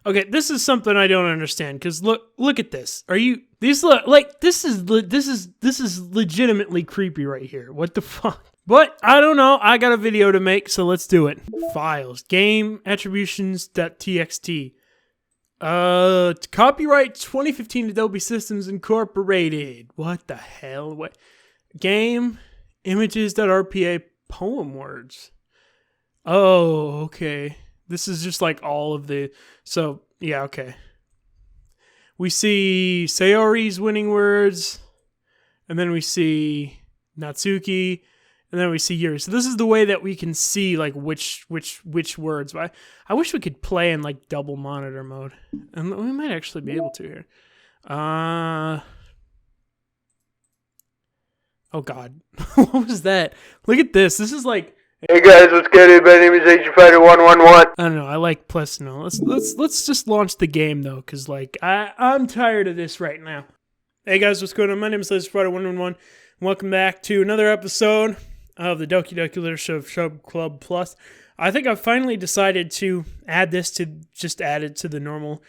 Okay, this is something I don't understand. Cause look at this. Are you? These look like this is legitimately creepy right here. What the fuck? But I don't know. I got a video to make, so let's do it. Files, game attributions.txt. Copyright 2015 Adobe Systems Incorporated. What the hell? What? Game images.rpa poem words. Oh, okay. This is just like all of the... So, yeah, okay. We see Sayori's winning words, and then we see Natsuki, and then we see Yuri. So this is the way that we can see like which words. But I wish we could play in like double monitor mode. And we might actually be able to here. Oh god. What was that? Look at this. This is like... Hey guys, what's good? My name is Agent Fighter 111. I don't know. I like plus no. Let's just launch the game though, cause like I'm tired of this right now. Hey guys, what's going on? My name is Agent Fighter 111. Welcome back to another episode of the Doki Literature Club Plus. I think I've finally decided to add this to just add it to the normal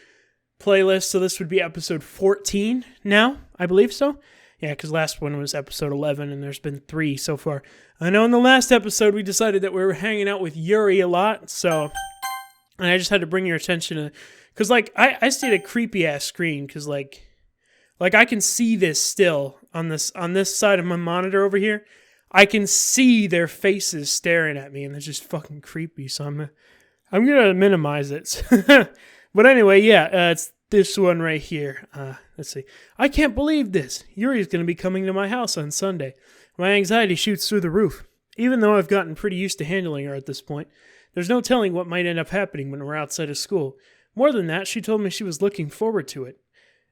playlist. So this would be episode 14 now, I believe so. Yeah, because last one was episode 11, and there's been 3 so far. I know in the last episode we decided that we were hanging out with Yuri a lot, so... And I just had to bring your attention to... Because, like, I stayed a creepy-ass screen, because, like, I can see this still on this side of my monitor over here. I can see their faces staring at me, and it's just fucking creepy, so I'm gonna minimize it. But anyway, yeah, it's this one right here. Let's see. I can't believe this. Yuri's going to be coming to my house on Sunday. My anxiety shoots through the roof. Even though I've gotten pretty used to handling her at this point, there's no telling what might end up happening when we're outside of school. More than that, she told me she was looking forward to it.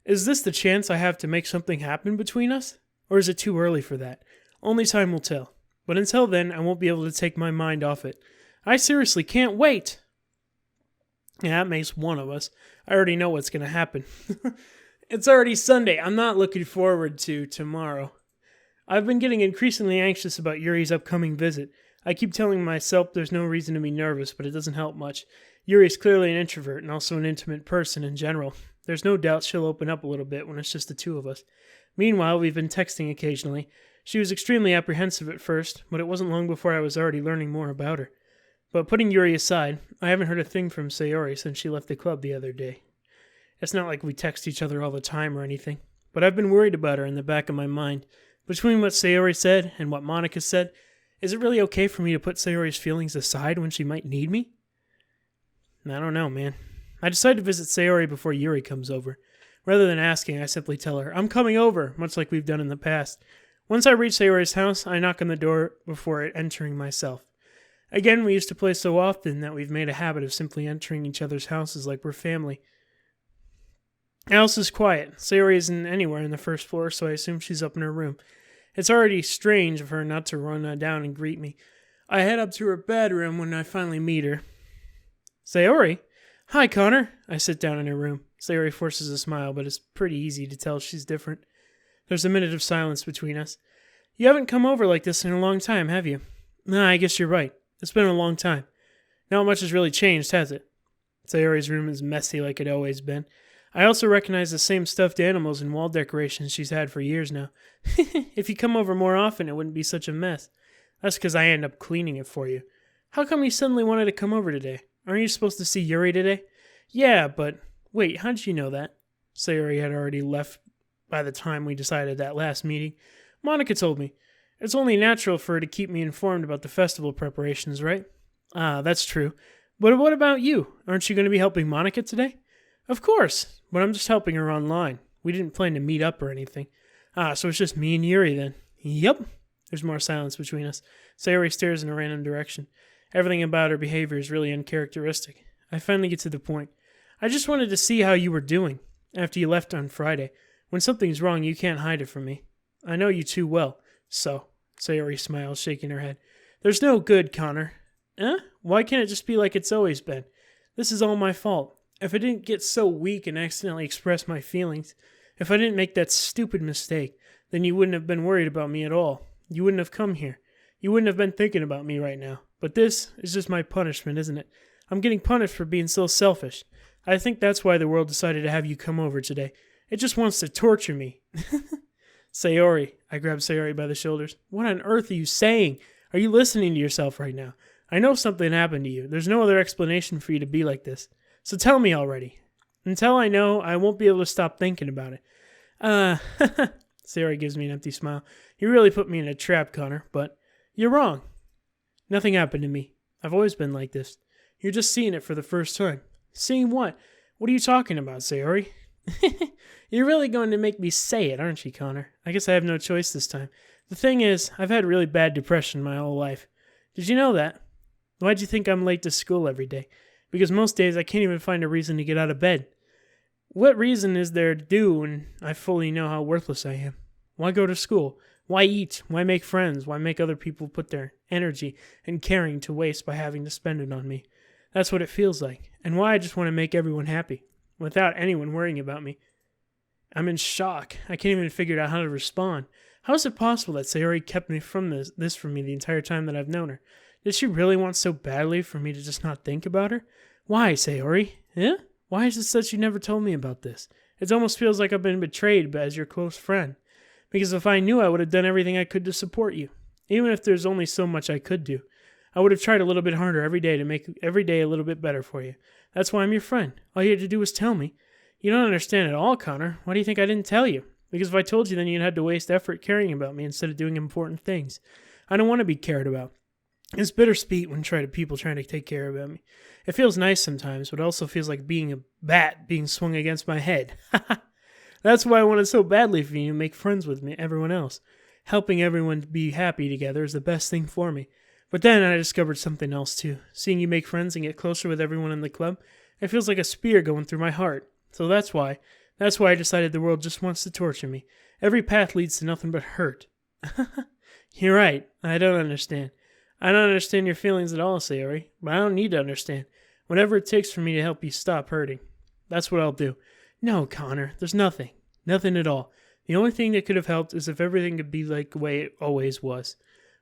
Is this the chance I have to make something happen between us? Or is it too early for that? Only time will tell. But until then, I won't be able to take my mind off it. I seriously can't wait! Yeah, that makes one of us. I already know what's going to happen. It's already Sunday. I'm not looking forward to tomorrow. I've been getting increasingly anxious about Yuri's upcoming visit. I keep telling myself there's no reason to be nervous, but it doesn't help much. Yuri's clearly an introvert and also an intimate person in general. There's no doubt she'll open up a little bit when it's just the two of us. Meanwhile, we've been texting occasionally. She was extremely apprehensive at first, but it wasn't long before I was already learning more about her. But putting Yuri aside, I haven't heard a thing from Sayori since she left the club the other day. It's not like we text each other all the time or anything, but I've been worried about her in the back of my mind. Between what Sayori said and what Monica said, is it really okay for me to put Sayori's feelings aside when she might need me? I don't know, man. I decided to visit Sayori before Yuri comes over. Rather than asking, I simply tell her, I'm coming over, much like we've done in the past. Once I reach Sayori's house, I knock on the door before entering myself. Again, we used to play so often that we've made a habit of simply entering each other's houses like we're family. The house is quiet. Sayori isn't anywhere on the first floor, so I assume she's up in her room. It's already strange of her not to run down and greet me. I head up to her bedroom when I finally meet her. Sayori? Hi, Connor. I sit down in her room. Sayori forces a smile, but it's pretty easy to tell she's different. There's a minute of silence between us. You haven't come over like this in a long time, have you? Nah, I guess you're right. It's been a long time. Not much has really changed, has it? Sayori's room is messy like it always been. I also recognize the same stuffed animals and wall decorations she's had for years now. If you come over more often, it wouldn't be such a mess. That's because I end up cleaning it for you. How come you suddenly wanted to come over today? Aren't you supposed to see Yuri today? Yeah, but... Wait, how did you know that? Sayori had already left by the time we decided that last meeting. Monica told me. It's only natural for her to keep me informed about the festival preparations, right? Ah, that's true. But what about you? Aren't you going to be helping Monica today? Of course, but I'm just helping her online. We didn't plan to meet up or anything. Ah, so it's just me and Yuri then. Yep. There's more silence between us. Sayori stares in a random direction. Everything about her behavior is really uncharacteristic. I finally get to the point. I just wanted to see how you were doing after you left on Friday. When something's wrong, you can't hide it from me. I know you too well. So, Sayori smiles, shaking her head. There's no good, Connor. Why can't it just be like it's always been? This is all my fault. If I didn't get so weak and accidentally express my feelings, if I didn't make that stupid mistake, then you wouldn't have been worried about me at all. You wouldn't have come here. You wouldn't have been thinking about me right now. But this is just my punishment, isn't it? I'm getting punished for being so selfish. I think that's why the world decided to have you come over today. It just wants to torture me. Sayori. I grabbed Sayori by the shoulders. What on earth are you saying? Are you listening to yourself right now? I know something happened to you. There's no other explanation for you to be like this. So tell me already. Until I know, I won't be able to stop thinking about it. Sayori gives me an empty smile. You really put me in a trap, Connor, but you're wrong. Nothing happened to me. I've always been like this. You're just seeing it for the first time. Seeing what? What are you talking about, Sayori? You're really going to make me say it, aren't you, Connor? I guess I have no choice this time. The thing is, I've had really bad depression my whole life. Did you know that? Why'd you think I'm late to school every day? Because most days I can't even find a reason to get out of bed. What reason is there to do when I fully know how worthless I am? Why go to school? Why eat? Why make friends? Why make other people put their energy and caring to waste by having to spend it on me? That's what it feels like. And why I just want to make everyone happy, without anyone worrying about me. I'm in shock. I can't even figure out how to respond. How is it possible that Sayori kept me from this from me the entire time that I've known her? Did she really want so badly for me to just not think about her? Why, Sayori? Eh? Why is it that you never told me about this? It almost feels like I've been betrayed as your close friend. Because if I knew, I would have done everything I could to support you. Even if there's only so much I could do. I would have tried a little bit harder every day to make every day a little bit better for you. That's why I'm your friend. All you had to do was tell me. You don't understand at all, Connor. Why do you think I didn't tell you? Because if I told you, then you'd have to waste effort caring about me instead of doing important things. I don't want to be cared about. It's bittersweet when people trying to take care about me. It feels nice sometimes, but it also feels like being a bat being swung against my head. That's why I wanted so badly for you to make friends with me, everyone else. Helping everyone to be happy together is the best thing for me. But then I discovered something else too. Seeing you make friends and get closer with everyone in the club, it feels like a spear going through my heart. So that's why I decided the world just wants to torture me. Every path leads to nothing but hurt. You're right. I don't understand. I don't understand your feelings at all, Sayori. But I don't need to understand. Whatever it takes for me to help you stop hurting. That's what I'll do. No, Connor, there's nothing. Nothing at all. The only thing that could have helped is if everything could be like the way it always was.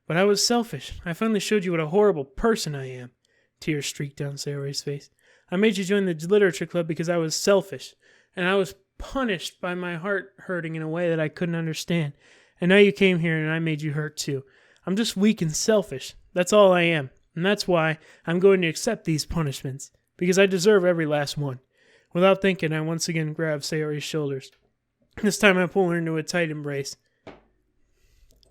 But I was selfish. I finally showed you what a horrible person I am. Tears streaked down Sayori's face. I made you join the literature club because I was selfish. And I was punished by my heart hurting in a way that I couldn't understand. And now you came here and I made you hurt too. I'm just weak and selfish. That's all I am. And that's why I'm going to accept these punishments. Because I deserve every last one. Without thinking, I once again grabbed Sayori's shoulders. This time I pull her into a tight embrace.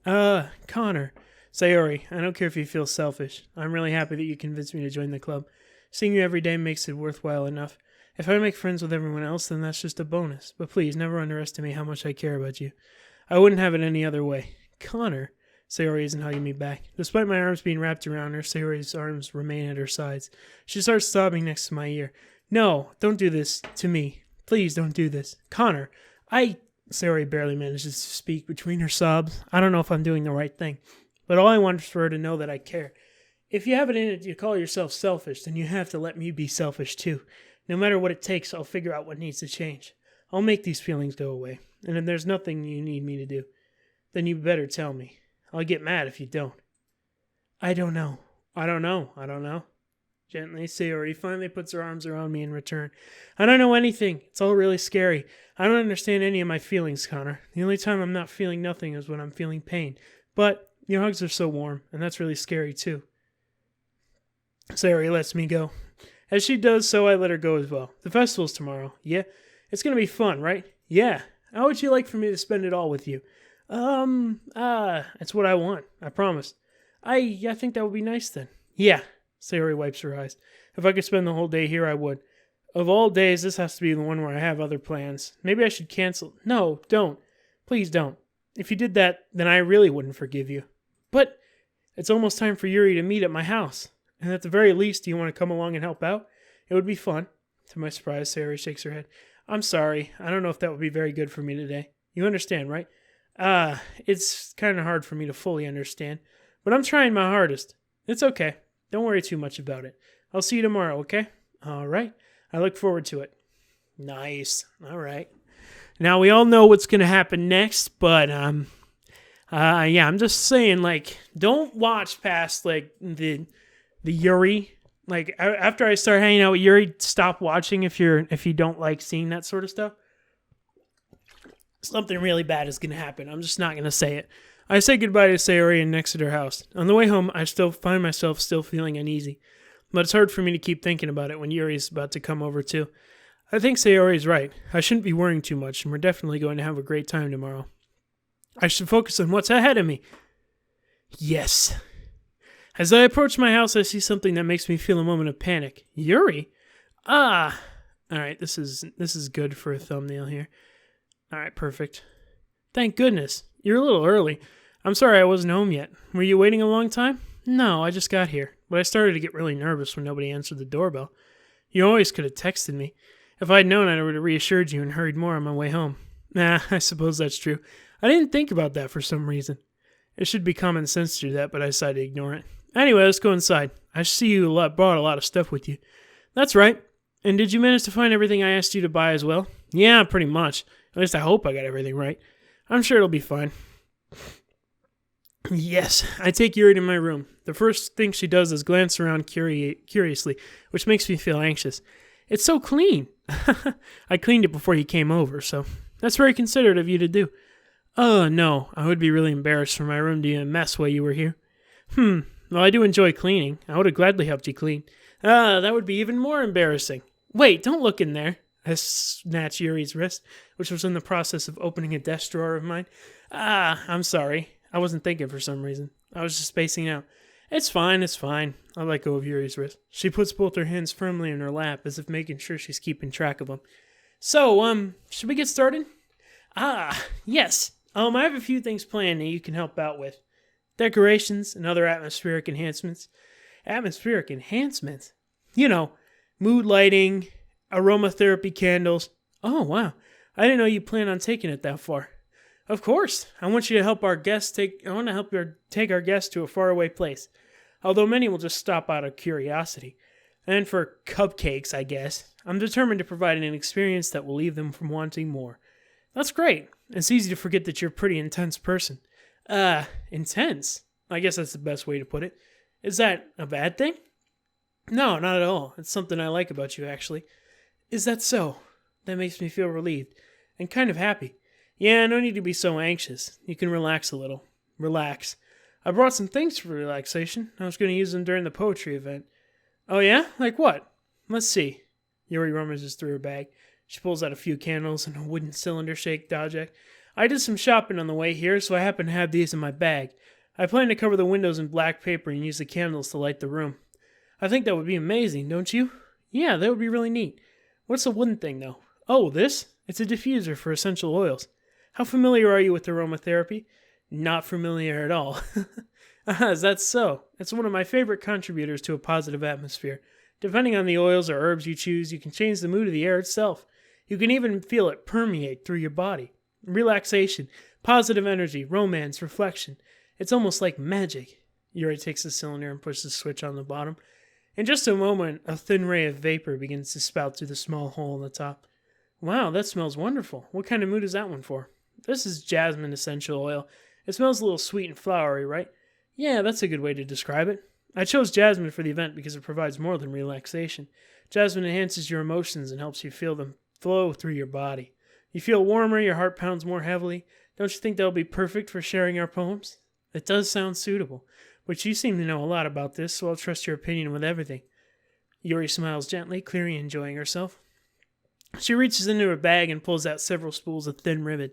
Connor. Sayori, I don't care if you feel selfish. I'm really happy that you convinced me to join the club. Seeing you every day makes it worthwhile enough. If I make friends with everyone else, then that's just a bonus. But please, never underestimate how much I care about you. I wouldn't have it any other way. Connor. Sayori isn't hugging me back. Despite my arms being wrapped around her, Sayori's arms remain at her sides. She starts sobbing next to my ear. No, don't do this to me. Please don't do this. Connor, Sayori barely manages to speak between her sobs. I don't know if I'm doing the right thing. But all I want is for her to know that I care. If you have it in it to call yourself selfish, then you have to let me be selfish too. No matter what it takes, I'll figure out what needs to change. I'll make these feelings go away. And if there's nothing you need me to do, then you better tell me. I'll get mad if you don't. I don't know. Gently, Sayori finally puts her arms around me in return. I don't know anything. It's all really scary. I don't understand any of my feelings, Connor. The only time I'm not feeling nothing is when I'm feeling pain. But your hugs are so warm, and that's really scary too. Sayori lets me go. As she does so, I let her go as well. The festival's tomorrow. Yeah? It's gonna be fun, right? Yeah. How would you like for me to spend it all with you? It's what I want. I promise. I think that would be nice then. Yeah. Sayori wipes her eyes. If I could spend the whole day here, I would. Of all days, this has to be the one where I have other plans. Maybe I should cancel. No, don't. Please don't. If you did that, then I really wouldn't forgive you. But it's almost time for Yuri to meet at my house. And at the very least, do you want to come along and help out? It would be fun. To my surprise, Sayori shakes her head. I'm sorry. I don't know if that would be very good for me today. You understand, right? It's kind of hard for me to fully understand. But I'm trying my hardest. It's okay. Don't worry too much about it. I'll see you tomorrow, okay? All right. I look forward to it. Nice. All right. Now, we all know what's going to happen next, but, I'm just saying, don't watch past, the Yuri Like after I start hanging out with Yuri, stop watching if you don't like seeing that sort of stuff. Something really bad is gonna happen. I'm just not gonna say it. I say goodbye to Sayori and Exeter House. On the way home, I still find myself still feeling uneasy, but it's hard for me to keep thinking about it when Yuri's about to come over too. I think Sayori's right. I shouldn't be worrying too much, and we're definitely going to have a great time tomorrow. I should focus on what's ahead of me. Yes. As I approach my house, I see something that makes me feel a moment of panic. Yuri? Ah! Alright, this is good for a thumbnail here. Alright, perfect. Thank goodness. You're a little early. I'm sorry I wasn't home yet. Were you waiting a long time? No, I just got here, but I started to get really nervous when nobody answered the doorbell. You always could have texted me. If I'd known, I would have reassured you and hurried more on my way home. Nah, I suppose that's true. I didn't think about that for some reason. It should be common sense to do that, but I decided to ignore it. Anyway, let's go inside. I see you brought a lot of stuff with you. That's right. And did you manage to find everything I asked you to buy as well? Yeah, pretty much. At least I hope I got everything right. I'm sure it'll be fine. Yes, I take Yuri to my room. The first thing she does is glance around curiously, which makes me feel anxious. It's so clean. I cleaned it before you came over, so that's very considerate of you to do. Oh, no, I would be really embarrassed for my room to be a mess while you were here. Well, I do enjoy cleaning. I would have gladly helped you clean. That would be even more embarrassing. Wait, don't look in there. I snatched Yuri's wrist, which was in the process of opening a desk drawer of mine. I'm sorry. I wasn't thinking for some reason. I was just spacing out. It's fine. I let go of Yuri's wrist. She puts both her hands firmly in her lap, as if making sure she's keeping track of them. So, should we get started? Yes. I have a few things planned that you can help out with. Decorations and other atmospheric enhancements. Atmospheric enhancements? You know, mood lighting, aromatherapy candles. Oh, wow. I didn't know you planned on taking it that far. Of course. I want you to help our guests take our guests to a faraway place. Although many will just stop out of curiosity. And for cupcakes, I guess, I'm determined to provide an experience that will leave them from wanting more. That's great. It's easy to forget that you're a pretty intense person. Intense? I guess that's the best way to put it. Is that a bad thing? No, not at all. It's something I like about you, actually. Is that so? That makes me feel relieved. And kind of happy. Yeah, no need to be so anxious. You can relax a little. Relax. I brought some things for relaxation. I was going to use them during the poetry event. Oh yeah? Like what? Let's see. Yuri rummages through her bag. She pulls out a few candles and a wooden cylinder-shaped object. I did some shopping on the way here, so I happen to have these in my bag. I plan to cover the windows in black paper and use the candles to light the room. I think that would be amazing, don't you? Yeah, that would be really neat. What's the wooden thing, though? Oh, this? It's a diffuser for essential oils. How familiar are you with aromatherapy? Not familiar at all. Is that so? It's one of my favorite contributors to a positive atmosphere. Depending on the oils or herbs you choose, you can change the mood of the air itself. You can even feel it permeate through your body. Relaxation, positive energy, romance, reflection. It's almost like magic. Yuri takes the cylinder and pushes the switch on the bottom. In just a moment, a thin ray of vapor begins to spout through the small hole on the top. Wow, that smells wonderful. What kind of mood is that one for? This is jasmine essential oil. It smells a little sweet and flowery, right? Yeah, that's a good way to describe it. I chose jasmine for the event because it provides more than relaxation. Jasmine enhances your emotions and helps you feel them flow through your body. You feel warmer, your heart pounds more heavily. Don't you think that will be perfect for sharing our poems? It does sound suitable, but you seem to know a lot about this, so I'll trust your opinion with everything. Yuri smiles gently, clearly enjoying herself. She reaches into her bag and pulls out several spools of thin ribbon.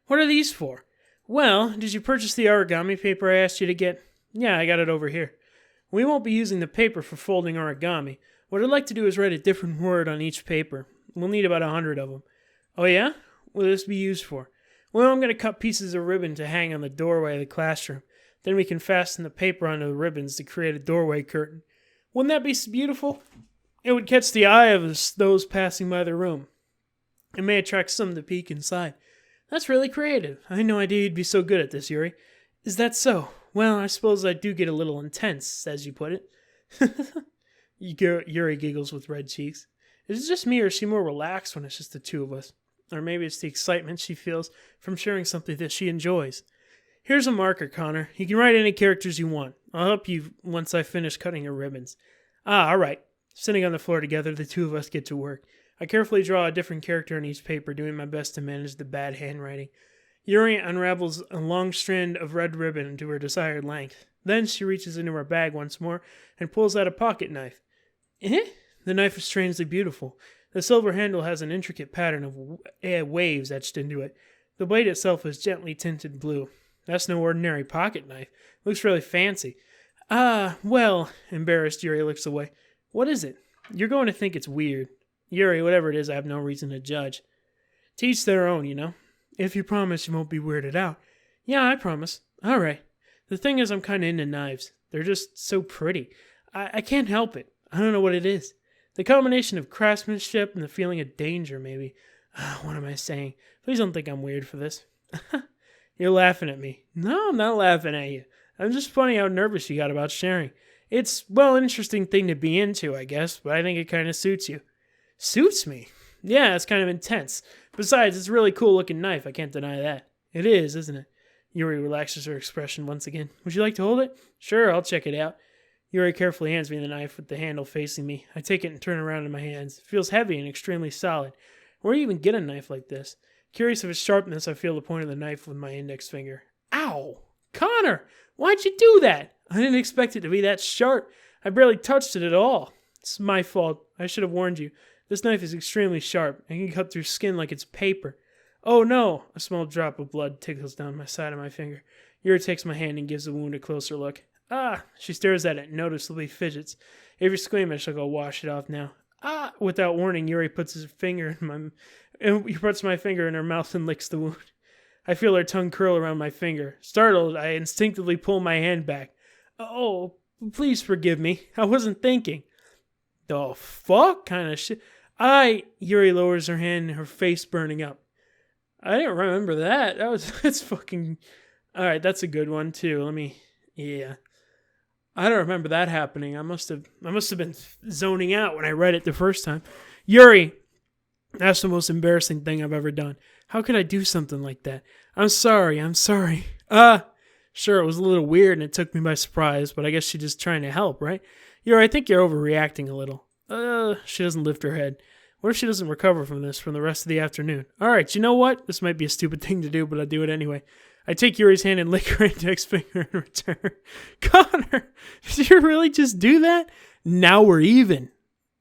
What are these for? Well, did you purchase the origami paper I asked you to get? Yeah, I got it over here. We won't be using the paper for folding origami. What I'd like to do is write a different word on each paper. We'll need about 100 of them. Oh yeah? What will this be used for? Well, I'm going to cut pieces of ribbon to hang on the doorway of the classroom. Then we can fasten the paper onto the ribbons to create a doorway curtain. Wouldn't that be beautiful? It would catch the eye of those passing by the room. It may attract some to peek inside. That's really creative. I had no idea you'd be so good at this, Yuri. Is that so? Well, I suppose I do get a little intense, as you put it. Yuri giggles with red cheeks. Is it just me, or is she more relaxed when it's just the two of us? Or maybe it's the excitement she feels from sharing something that she enjoys. Here's a marker, Connor. You can write any characters you want. I'll help you once I finish cutting your ribbons. Ah, all right. Sitting on the floor together, the two of us get to work. I carefully draw a different character on each paper, doing my best to manage the bad handwriting. Yuri unravels a long strand of red ribbon to her desired length. Then she reaches into her bag once more and pulls out a pocket knife. Eh? The knife is strangely beautiful. The silver handle has an intricate pattern of waves etched into it. The blade itself is gently tinted blue. That's no ordinary pocket knife. It looks really fancy. Ah, well, embarrassed, Yuri looks away. What is it? You're going to think it's weird. Yuri, whatever it is, I have no reason to judge. To each their own, you know. If you promise you won't be weirded out. Yeah, I promise. All right. The thing is, I'm kind of into knives. They're just so pretty. I can't help it. I don't know what it is. The combination of craftsmanship and the feeling of danger, maybe. What am I saying? Please don't think I'm weird for this. You're laughing at me. No, I'm not laughing at you. I'm just funny how nervous you got about sharing. It's, well, an interesting thing to be into, I guess, but I think it kind of suits you. Suits me? Yeah, it's kind of intense. Besides, it's a really cool looking knife. I can't deny that. It is, isn't it? Yuri relaxes her expression once again. Would you like to hold it? Sure, I'll check it out. Yuri carefully hands me the knife with the handle facing me. I take it and turn it around in my hands. It feels heavy and extremely solid. Where do you even get a knife like this? Curious of its sharpness, I feel the point of the knife with my index finger. Ow! Connor! Why'd you do that? I didn't expect it to be that sharp. I barely touched it at all. It's my fault. I should have warned you. This knife is extremely sharp and can cut through skin like it's paper. Oh no! A small drop of blood tickles down my side of my finger. Yuri takes my hand and gives the wound a closer look. Ah! She stares at it and noticeably fidgets. If you're squeamish, I'll go wash it off now. Ah! Without warning, Yuri puts my finger in her mouth and licks the wound. I feel her tongue curl around my finger. Startled, I instinctively pull my hand back. Oh, please forgive me. I wasn't thinking. The fuck kind of shit? Yuri lowers her hand, her face burning up. I didn't remember that. That's fucking... Alright, that's a good one too. Yeah. I don't remember that happening. I must have been zoning out when I read it the first time. Yuri! That's the most embarrassing thing I've ever done. How could I do something like that? I'm sorry. Sure, it was a little weird and it took me by surprise, but I guess she's just trying to help, right? Yuri, I think you're overreacting a little. She doesn't lift her head. What if she doesn't recover from this for the rest of the afternoon? Alright, you know what? This might be a stupid thing to do, but I'll do it anyway. I take Yuri's hand and lick her index finger in return. Connor, did you really just do that? Now we're even.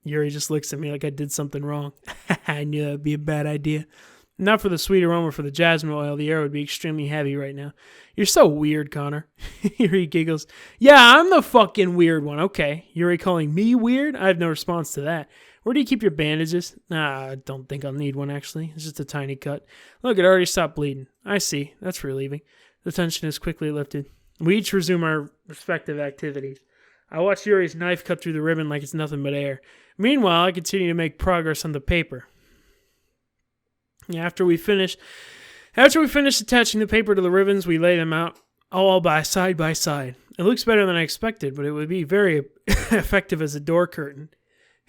Yuri just looks at me like I did something wrong. I knew that would be a bad idea. Not for the sweet aroma for the jasmine oil, the air would be extremely heavy right now. You're so weird, Connor. Yuri giggles. Yeah, I'm the fucking weird one. Okay. Yuri calling me weird? I have no response to that. Where do you keep your bandages? I don't think I'll need one, actually. It's just a tiny cut. Look, it already stopped bleeding. I see. That's relieving. The tension is quickly lifted. We each resume our respective activities. I watch Yuri's knife cut through the ribbon like it's nothing but air. Meanwhile, I continue to make progress on the paper. After we finish attaching the paper to the ribbons, we lay them out all side by side. It looks better than I expected, but it would be very effective as a door curtain.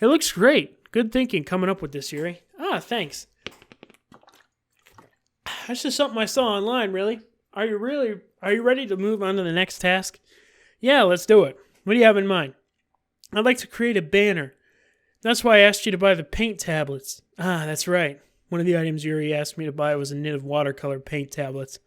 It looks great. Good thinking coming up with this, Yuri. Thanks. That's just something I saw online, really. Are you ready to move on to the next task? Yeah, let's do it. What do you have in mind? I'd like to create a banner. That's why I asked you to buy the paint tablets. That's right. One of the items Yuri asked me to buy was a knit of watercolor paint tablets.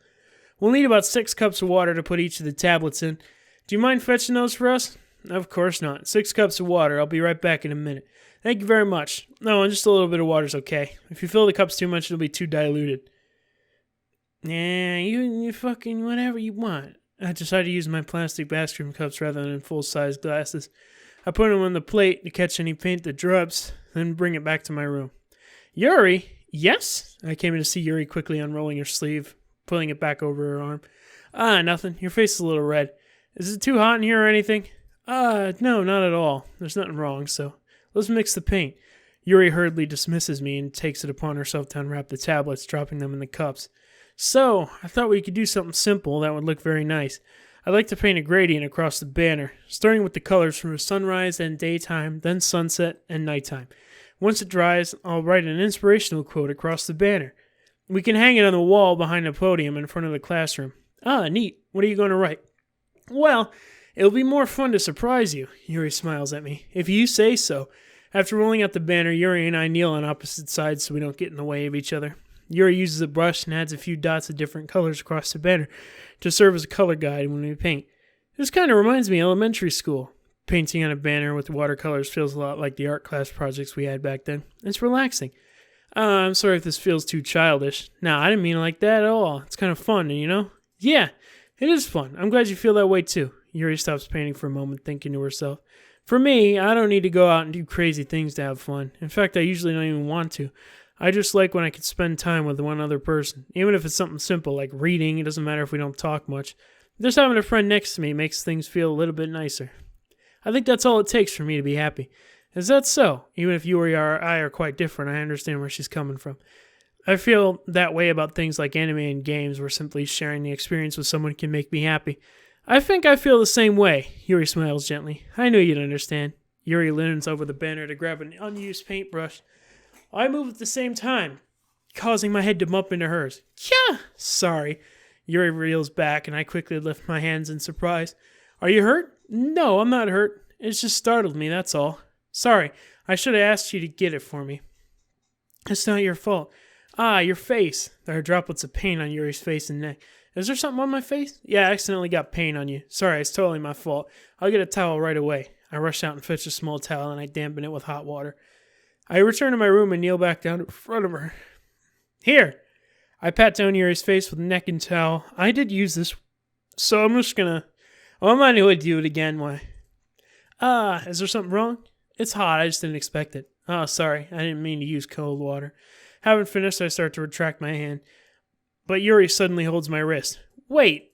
We'll need about 6 cups of water to put each of the tablets in. Do you mind fetching those for us? Of course not. 6 cups of water. I'll be right back in a minute. Thank you very much. No, just a little bit of water's okay. If you fill the cups too much, it'll be too diluted. Nah, you fucking whatever you want. I decided to use my plastic bathroom cups rather than full-size glasses. I put them on the plate to catch any paint that drops, then bring it back to my room. Yuri? Yes? I came in to see Yuri quickly unrolling her sleeve, pulling it back over her arm. Nothing. Your face is a little red. Is it too hot in here or anything? No, not at all. There's nothing wrong, so let's mix the paint. Yuri hurriedly dismisses me and takes it upon herself to unwrap the tablets, dropping them in the cups. So, I thought we could do something simple that would look very nice. I'd like to paint a gradient across the banner, starting with the colors from sunrise and daytime, then sunset and nighttime. Once it dries, I'll write an inspirational quote across the banner. We can hang it on the wall behind the podium in front of the classroom. Neat. What are you going to write? Well, It'll be more fun to surprise you, Yuri smiles at me. If you say so. After rolling out the banner, Yuri and I kneel on opposite sides so we don't get in the way of each other. Yuri uses a brush and adds a few dots of different colors across the banner to serve as a color guide when we paint. This kind of reminds me of elementary school. Painting on a banner with watercolors feels a lot like the art class projects we had back then. It's relaxing. I'm sorry if this feels too childish. No, I didn't mean it like that at all. It's kind of fun, you know? Yeah, it is fun. I'm glad you feel that way too. Yuri stops painting for a moment, thinking to herself. For me, I don't need to go out and do crazy things to have fun. In fact, I usually don't even want to. I just like when I can spend time with one other person. Even if it's something simple like reading, it doesn't matter if we don't talk much. Just having a friend next to me makes things feel a little bit nicer. I think that's all it takes for me to be happy. Is that so? Even if you or I are quite different, I understand where she's coming from. I feel that way about things like anime and games where simply sharing the experience with someone can make me happy. I think I feel the same way. Yuri smiles gently. I knew you'd understand. Yuri leans over the banner to grab an unused paintbrush. I move at the same time, causing my head to bump into hers. Kya! Sorry. Yuri reels back, and I quickly lift my hands in surprise. Are you hurt? No, I'm not hurt. It's just startled me, that's all. Sorry, I should have asked you to get it for me. It's not your fault. Ah, your face. There are droplets of paint on Yuri's face and neck. Is there something on my face? Yeah, I accidentally got paint on you. Sorry, it's totally my fault. I'll get a towel right away. I rush out and fetch a small towel, and I dampen it with hot water. I return to my room and kneel back down in front of her. Here! I pat down Yuri's face with neck and towel. I did use this, so I'm just gonna... Oh, I'm not going to do it again, why? Is there something wrong? It's hot, I just didn't expect it. Oh, sorry, I didn't mean to use cold water. Having finished, I start to retract my hand. But Yuri suddenly holds my wrist. Wait,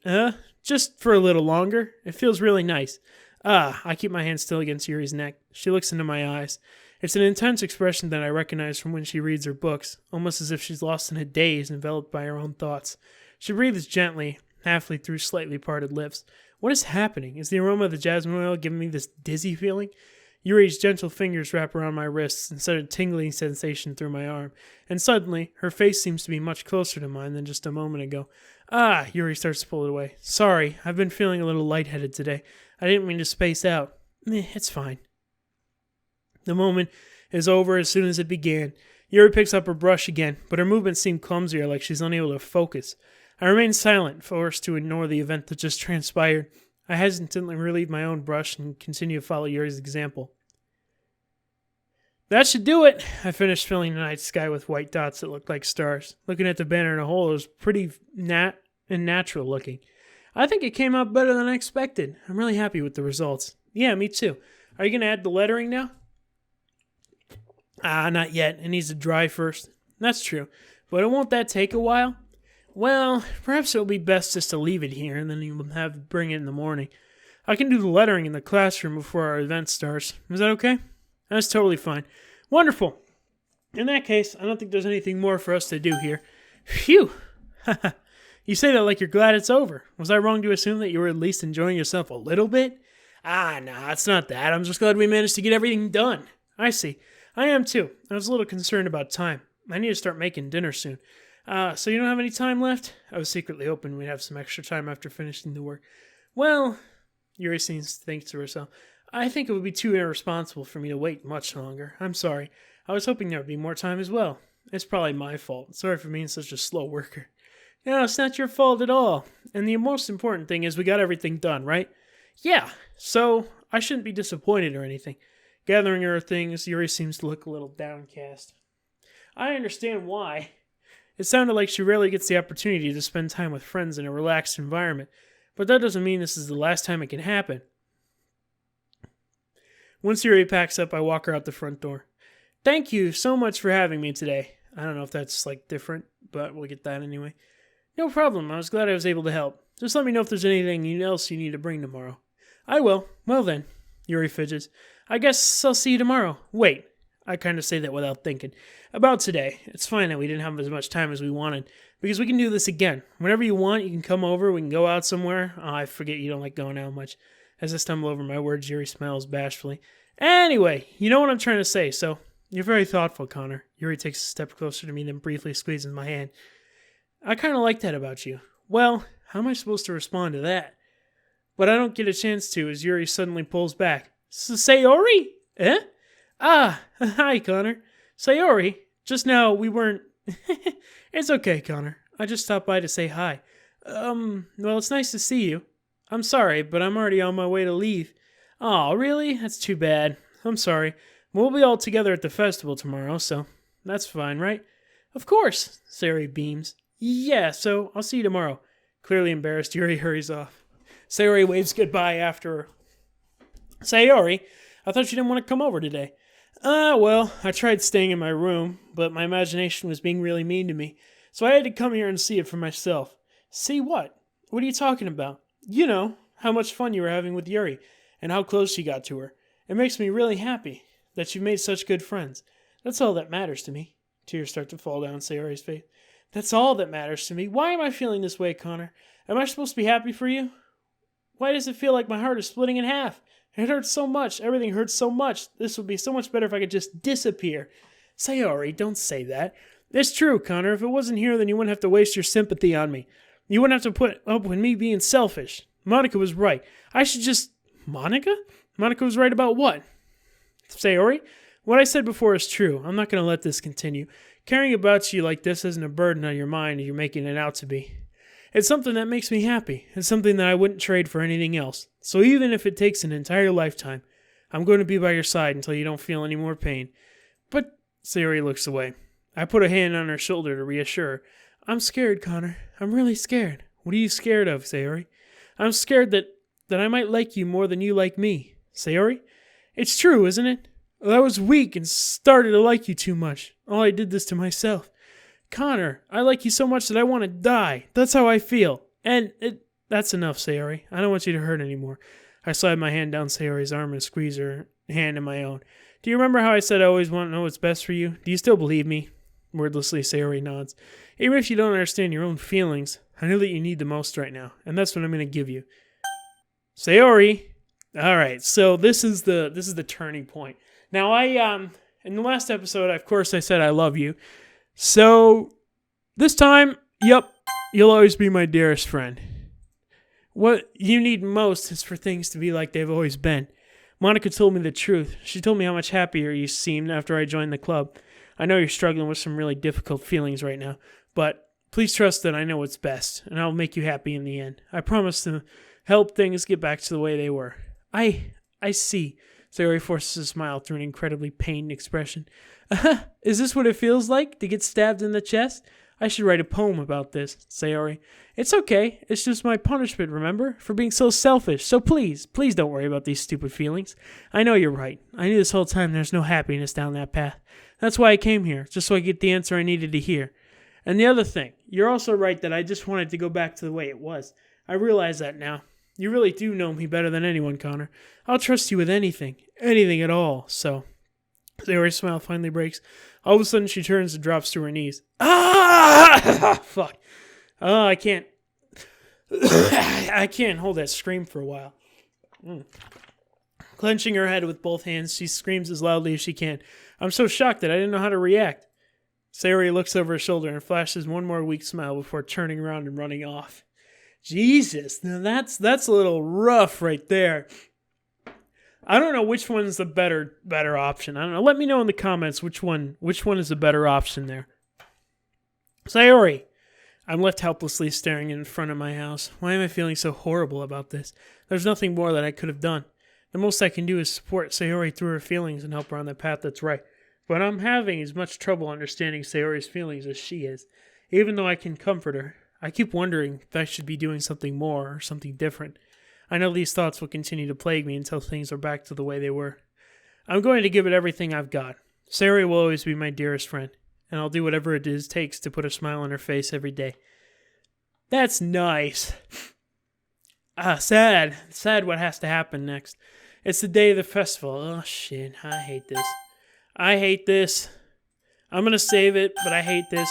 just for a little longer? It feels really nice. I keep my hand still against Yuri's neck. She looks into my eyes. It's an intense expression that I recognize from when she reads her books, almost as if she's lost in a daze, enveloped by her own thoughts. She breathes gently, halfway through slightly parted lips. What is happening? Is the aroma of the jasmine oil giving me this dizzy feeling? Yuri's gentle fingers wrap around my wrists and set a tingling sensation through my arm. And suddenly, her face seems to be much closer to mine than just a moment ago. Yuri starts to pull it away. Sorry, I've been feeling a little lightheaded today. I didn't mean to space out. It's fine. The moment is over as soon as it began. Yuri picks up her brush again, but her movements seem clumsier, like she's unable to focus. I remain silent, forced to ignore the event that just transpired. I hesitantly relieve my own brush and continue to follow Yuri's example. That should do it. I finished filling the night sky with white dots that looked like stars. Looking at the banner in a whole, it was pretty natural looking. I think it came out better than I expected. I'm really happy with the results. Yeah, me too. Are you going to add the lettering now? Not yet. It needs to dry first. That's true. But won't that take a while? Well, perhaps it'll be best just to leave it here, and then you'll have to bring it in the morning. I can do the lettering in the classroom before our event starts. Is that okay? That's totally fine. Wonderful. In that case, I don't think there's anything more for us to do here. Phew! You say that like you're glad it's over. Was I wrong to assume that you were at least enjoying yourself a little bit? Nah, it's not that. I'm just glad we managed to get everything done. I see. I am too. I was a little concerned about time. I need to start making dinner soon. So you don't have any time left? I was secretly hoping we'd have some extra time after finishing the work. Well, Yuri seems to think to herself, I think it would be too irresponsible for me to wait much longer. I'm sorry. I was hoping there would be more time as well. It's probably my fault. Sorry for being such a slow worker. No, it's not your fault at all. And the most important thing is we got everything done, right? Yeah, so I shouldn't be disappointed or anything. Gathering her things, Yuri seems to look a little downcast. I understand why. It sounded like she rarely gets the opportunity to spend time with friends in a relaxed environment, but that doesn't mean this is the last time it can happen. Once Yuri packs up, I walk her out the front door. Thank you so much for having me today. I don't know if that's different, but we'll get that anyway. No problem. I was glad I was able to help. Just let me know if there's anything else you need to bring tomorrow. I will. Well then. Yuri fidgets. I guess I'll see you tomorrow. Wait. I kind of say that without thinking. About today. It's fine that we didn't have as much time as we wanted, because we can do this again. Whenever you want, you can come over. We can go out somewhere. Oh, I forget you don't like going out much. As I stumble over my words, Yuri smiles bashfully. Anyway, you know what I'm trying to say, so you're very thoughtful, Connor. Yuri takes a step closer to me, then briefly squeezes my hand. I kind of like that about you. Well, how am I supposed to respond to that? but I don't get a chance to as Yuri suddenly pulls back. Sayori? Eh? Ah, hi, Connor. Sayori, just now we weren't... It's okay, Connor. I just stopped by to say hi. Well, it's nice to see you. I'm sorry, but I'm already on my way to leave. Aw, really? That's too bad. I'm sorry. We'll be all together at the festival tomorrow, so that's fine, right? Of course, Sayori beams. Yeah, so I'll see you tomorrow. Clearly embarrassed, Yuri hurries off. Sayori waves goodbye after her. Sayori, I thought you didn't want to come over today. Well, I tried staying in my room, but my imagination was being really mean to me, so I had to come here and see it for myself. See what? What are you talking about? You know, how much fun you were having with Yuri, and how close you got to her. It makes me really happy that you've made such good friends. That's all that matters to me. Tears start to fall down Sayori's face. That's all that matters to me. Why am I feeling this way, Connor? Am I supposed to be happy for you? Why does it feel like my heart is splitting in half? It hurts so much. Everything hurts so much. This would be so much better if I could just disappear. Sayori, don't say that. It's true, Connor. If it wasn't here, then you wouldn't have to waste your sympathy on me. You wouldn't have to put up with me being selfish. Monica was right. I should just... Monica? Monica was right about what? Sayori, what I said before is true. I'm not going to let this continue. Caring about you like this isn't a burden on your mind you're making it out to be. It's something that makes me happy. It's something that I wouldn't trade for anything else. So even if it takes an entire lifetime, I'm going to be by your side until you don't feel any more pain. But Sayori looks away. I put a hand on her shoulder to reassure her. I'm scared, Connor. I'm really scared. What are you scared of, Sayori? I'm scared that I might like you more than you like me. Sayori? It's true, isn't it? I was weak and started to like you too much. I did this to myself. Connor, I like you so much that I want to die. That's how I feel. That's enough, Sayori. I don't want you to hurt anymore. I slide my hand down Sayori's arm and squeeze her hand in my own. Do you remember how I said I always want to know what's best for you? Do you still believe me? Wordlessly, Sayori nods. Even if you don't understand your own feelings, I know that you need the most right now, and that's what I'm going to give you. Sayori! Alright, so this is the turning point. Now, in the last episode, of course, I said I love you. So, this time, yep, you'll always be my dearest friend. What you need most is for things to be like they've always been. Monica told me the truth. She told me how much happier you seemed after I joined the club. I know you're struggling with some really difficult feelings right now, but please trust that I know what's best, and I'll make you happy in the end. I promise to help things get back to the way they were. I see. Sayori forces a smile through an incredibly pained expression. Is this what it feels like, to get stabbed in the chest? I should write a poem about this, Sayori. It's okay. It's just my punishment, remember? For being so selfish. So please don't worry about these stupid feelings. I know you're right. I knew this whole time there's no happiness down that path. That's why I came here, just so I get the answer I needed to hear. And the other thing, you're also right that I just wanted to go back to the way it was. I realize that now. You really do know me better than anyone, Connor. I'll trust you with anything at all, so... Sayori's smile finally breaks. All of a sudden, she turns and drops to her knees. Ah! Fuck. Oh, I can't... I can't hold that scream for a while. Clenching her head with both hands, she screams as loudly as she can. I'm so shocked that I didn't know how to react. Sayori looks over her shoulder and flashes one more weak smile before turning around and running off. Jesus, now that's a little rough right there. I don't know which one's the better option. I don't know. Let me know in the comments which one is the better option there. Sayori, I'm left helplessly staring in front of my house. Why am I feeling so horrible about this? There's nothing more that I could have done. The most I can do is support Sayori through her feelings and help her on the path that's right. But I'm having as much trouble understanding Sayori's feelings as she is. Even though I can comfort her, I keep wondering if I should be doing something more or something different. I know these thoughts will continue to plague me until things are back to the way they were. I'm going to give it everything I've got. Sayori will always be my dearest friend, and I'll do whatever it takes to put a smile on her face every day. That's nice. Sad. Sad what has to happen next. It's the day of the festival. Oh, shit. I hate this. I'm going to save it, but I hate this.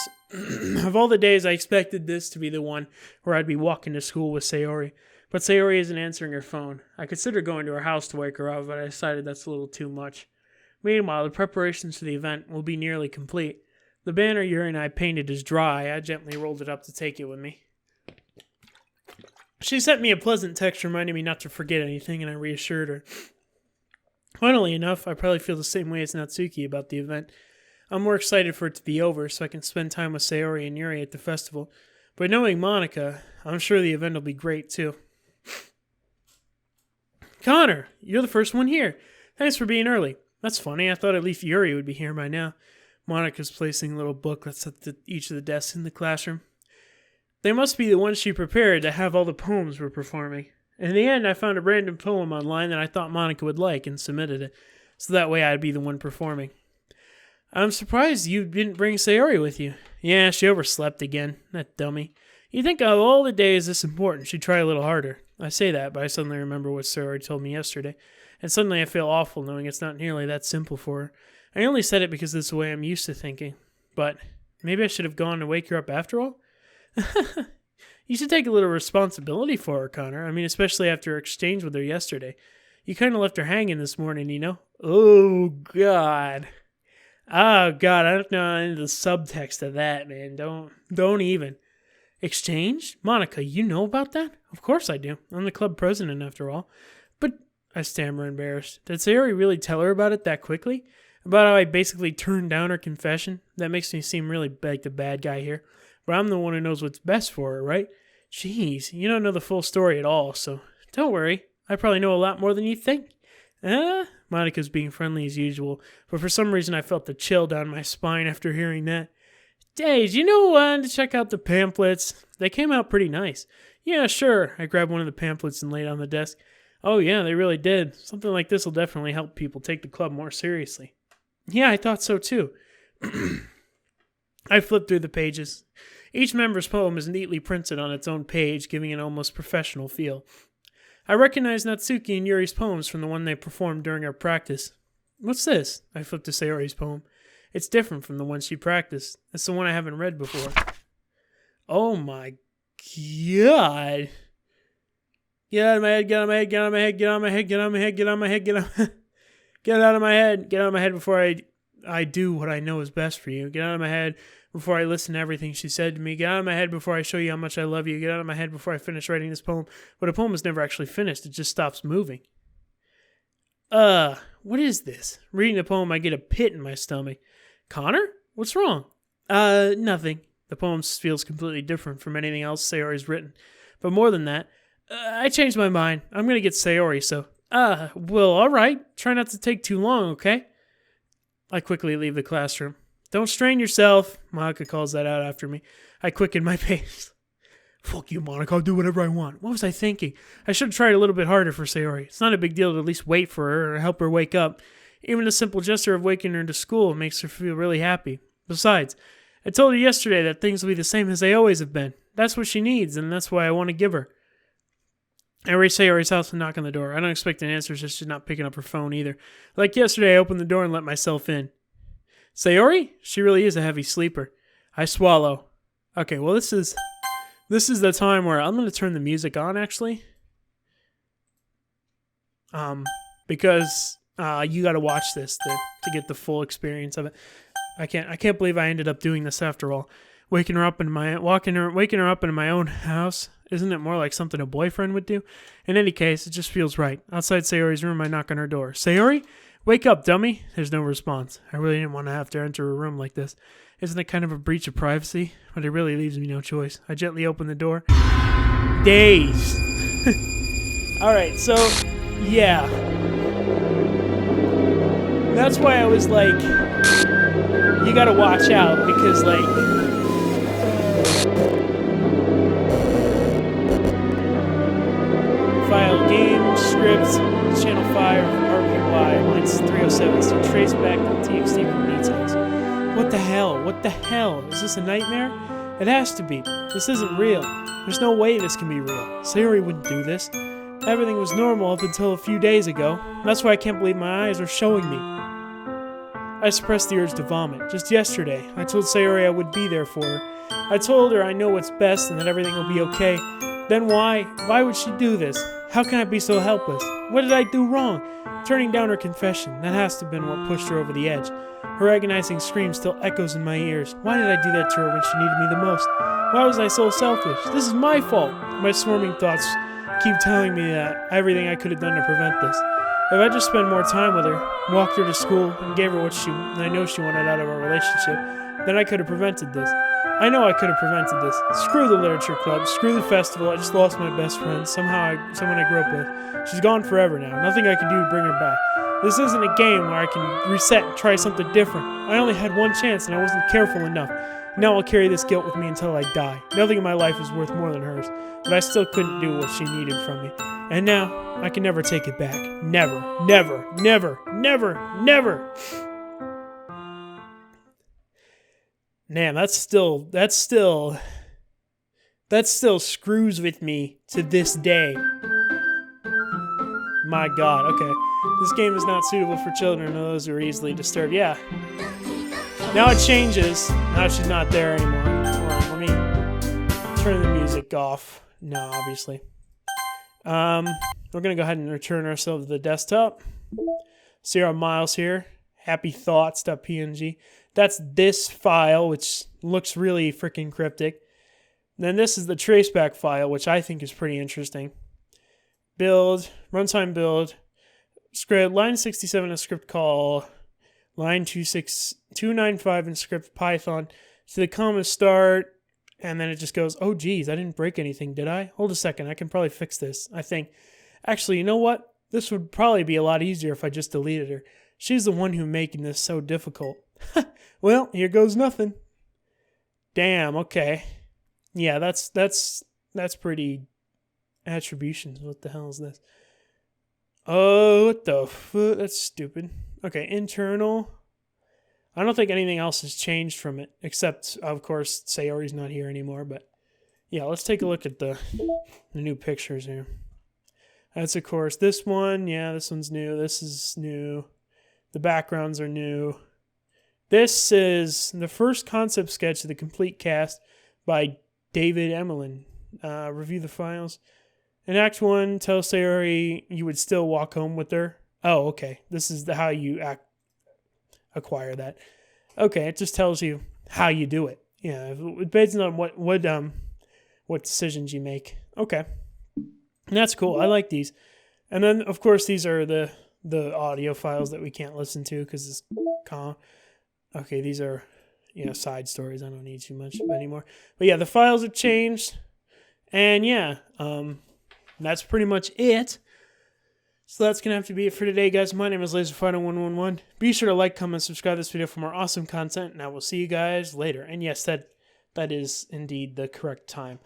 Of all the days, I expected this to be the one where I'd be walking to school with Sayori. But Sayori isn't answering her phone. I considered going to her house to wake her up, but I decided that's a little too much. Meanwhile, the preparations for the event will be nearly complete. The banner Yuri and I painted is dry. I gently rolled it up to take it with me. She sent me a pleasant text reminding me not to forget anything, and I reassured her. Funnily enough, I probably feel the same way as Natsuki about the event. I'm more excited for it to be over so I can spend time with Sayori and Yuri at the festival. But knowing Monica, I'm sure the event will be great too. Connor, you're the first one here. Thanks for being early. That's funny, I thought at least Yuri would be here by now. Monica's placing little booklets at each of the desks in the classroom. They must be the ones she prepared to have all the poems we're performing. In the end, I found a random poem online that I thought Monica would like and submitted it, so that way I'd be the one performing. I'm surprised you didn't bring Sayori with you. Yeah, she overslept again, that dummy. You'd think of all the days this important, she'd try a little harder. I say that, but I suddenly remember what Sayori told me yesterday, and suddenly I feel awful knowing it's not nearly that simple for her. I only said it because it's the way I'm used to thinking. But maybe I should have gone to wake her up after all? You should take a little responsibility for her, Connor. I mean, especially after your exchange with her yesterday. You kind of left her hanging this morning, you know? Oh, God. Oh, God, I don't know the subtext of that, man. Don't even. Exchange? Monica, you know about that? Of course I do. I'm the club president, after all. But, I stammer, embarrassed. Did Sayori really tell her about it that quickly? About how I basically turned down her confession? That makes me seem really like the bad guy here. But I'm the one who knows what's best for her, right? Jeez, you don't know the full story at all, so don't worry. I probably know a lot more than you think. Monica's being friendly as usual, but for some reason I felt the chill down my spine after hearing that. Dave, you know to check out the pamphlets? They came out pretty nice. Yeah, sure. I grabbed one of the pamphlets and laid it on the desk. Oh yeah, they really did. Something like this will definitely help people take the club more seriously. Yeah, I thought so too. I flipped through the pages. Each member's poem is neatly printed on its own page, giving an almost professional feel. I recognized Natsuki and Yuri's poems from the one they performed during our practice. What's this? I flipped to Sayori's poem. It's different from the one she practiced. It's the one I haven't read before. Oh my God. Get out of my head, get out of my head, get out of my head, get out of my head, get out of my head, get out of my head, get out get out of my head, get out of my head before I do what I know is best for you. Get out of my head before I listen to everything she said to me. Get out of my head before I show you how much I love you. Get out of my head before I finish writing this poem. But a poem is never actually finished. It just stops moving. What is this? Reading the poem, I get a pit in my stomach. Connor? What's wrong? Nothing. The poem feels completely different from anything else Sayori's written. But more than that, I changed my mind. I'm going to get Sayori, so... well, alright. Try not to take too long, okay? I quickly leave the classroom. Don't strain yourself, Monica calls that out after me. I quicken my pace. Fuck you, Monica. I'll do whatever I want. What was I thinking? I should have tried a little bit harder for Sayori. It's not a big deal to at least wait for her or help her wake up. Even a simple gesture of waking her to school makes her feel really happy. Besides, I told her yesterday that things will be the same as they always have been. That's what she needs, and that's why I want to give her. I reach Sayori's house and knock on the door. I don't expect an answer, so she's not picking up her phone either. Like yesterday, I opened the door and let myself in. Sayori? She really is a heavy sleeper. I swallow. Okay, well this is the time where I'm going to turn the music on, actually. Because you got to watch this to get the full experience of it. I can't believe I ended up doing this after all. Waking her up in my own house. Isn't it more like something a boyfriend would do? In any case, it just feels right. Outside Sayori's room, I knock on her door. Sayori? Wake up, dummy. There's no response. I really didn't want to have to enter a room like this. Isn't it kind of a breach of privacy? But it really leaves me no choice. I gently open the door. Dazed. Alright, so, yeah. That's why I was like, you gotta watch out, because, like, file game, scripts, channel 5, RPY, lines 307, so trace back the TXT from details. What the hell? What the hell? Is this a nightmare? It has to be. This isn't real. There's no way this can be real. Sayori wouldn't do this. Everything was normal up until a few days ago. That's why I can't believe my eyes are showing me. I suppressed the urge to vomit. Just yesterday, I told Sayori I would be there for her. I told her I know what's best and that everything will be okay. Then why? Why would she do this? How can I be so helpless? What did I do wrong? Turning down her confession, that has to have been what pushed her over the edge. Her agonizing scream still echoes in my ears. Why did I do that to her when she needed me the most? Why was I so selfish? This is my fault. My swarming thoughts keep telling me that everything I could have done to prevent this. If I just spent more time with her, walked her to school, and gave her what I know she wanted out of our relationship, then I could have prevented this. I know I could have prevented this. Screw the literature club. Screw the festival. I just lost my best friend. Someone I grew up with. She's gone forever now. Nothing I can do to bring her back. This isn't a game where I can reset and try something different. I only had one chance and I wasn't careful enough. Now I'll carry this guilt with me until I die. Nothing in my life is worth more than hers. But I still couldn't do what she needed from me. And now, I can never take it back. Never, never, never, never, never. Man, that still screws with me to this day. My God, okay. This game is not suitable for children or those who are easily disturbed. Yeah. Now it changes. Now she's not there anymore. Hold on, let me turn the music off. No, obviously. We're going to go ahead and return ourselves to the desktop. See our Miles here. happythoughts.png. That's this file, which looks really freaking cryptic. Then this is the traceback file, which I think is pretty interesting. Build, runtime build, script, line 67 in script call, line 295 in script Python, to the comma start, and then it just goes, oh geez, I didn't break anything, did I? Hold a second, I can probably fix this, I think. Actually, you know what? This would probably be a lot easier if I just deleted her. She's the one who's making this so difficult. Well, here goes nothing. Damn, okay. Yeah, that's pretty attributions. What the hell is this? Oh, what the fuck? That's stupid. Okay, internal. I don't think anything else has changed from it, except, of course, Sayori's not here anymore, but yeah, let's take a look at the new pictures here. That's, of course, this one. Yeah, this one's new. This is new. The backgrounds are new. This is the first concept sketch of the complete cast by David Emelin. Review the files. In Act 1, tell Sayori you would still walk home with her. Oh, okay. This is how you acquire that. Okay, it just tells you how you do it. Yeah, it based on what decisions you make. Okay. And that's cool. I like these. And then, of course, these are the audio files that we can't listen to because it's okay, these are, side stories. I don't need too much anymore. But yeah, the files have changed. And yeah, that's pretty much it. So that's going to have to be it for today, guys. My name is LaserFighter111. Be sure to like, comment, subscribe to this video for more awesome content. And I will see you guys later. And yes, that is indeed the correct time.